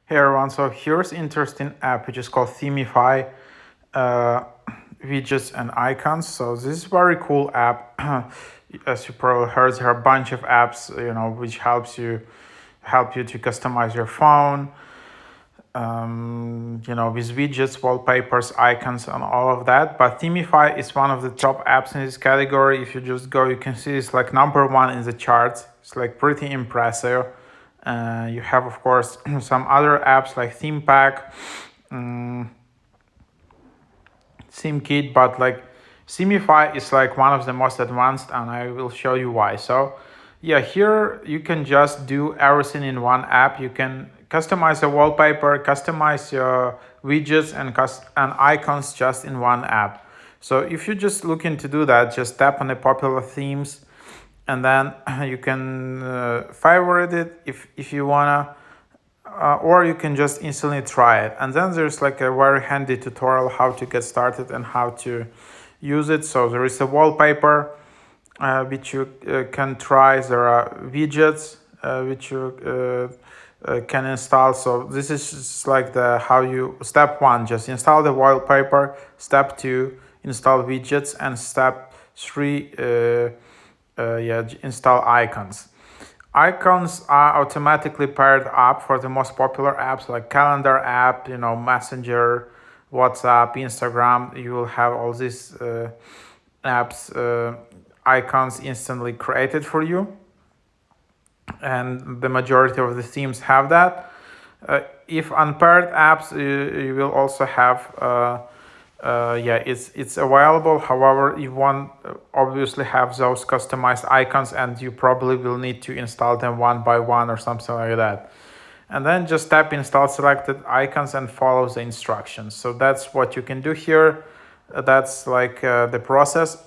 Hey everyone, so here's interesting app which is called Themify, uh, widgets and icons. So this is very cool app. As you probably heard, there are a bunch of apps, which help you to customize your phone, with widgets, wallpapers, icons, and all of that. But Themify is one of the top apps in this category. If you just go, you can see it's like #1 in the charts. It's like pretty impressive. You have, of course, some other apps like Theme Pack, Theme Kit, but like Themify is like one of the most advanced, and I will show you why. So, yeah, here you can just do everything in one app. You can customize a wallpaper, customize your widgets and icons just in one app. So if you're just looking to do that, just tap on the popular themes, and then you can favorite it if you wanna, or you can just instantly try it. And then there's like a very handy tutorial how to get started and how to use it. So there is a wallpaper which you can try. There are widgets which you can install. So this is just like the how you step 1, just install the wallpaper. Step 2, install widgets, and step 3, install icons. Icons are automatically paired up for the most popular apps like calendar app, Messenger, WhatsApp, Instagram. You will have all these apps icons instantly created for you, and the majority of the themes have that. If unpaired apps, you will also have it's available. However, you won't obviously have those customized icons, and you probably will need to install them one by one or something like that. And then just tap install selected icons and follow the instructions. So that's what you can do here. That's like the process.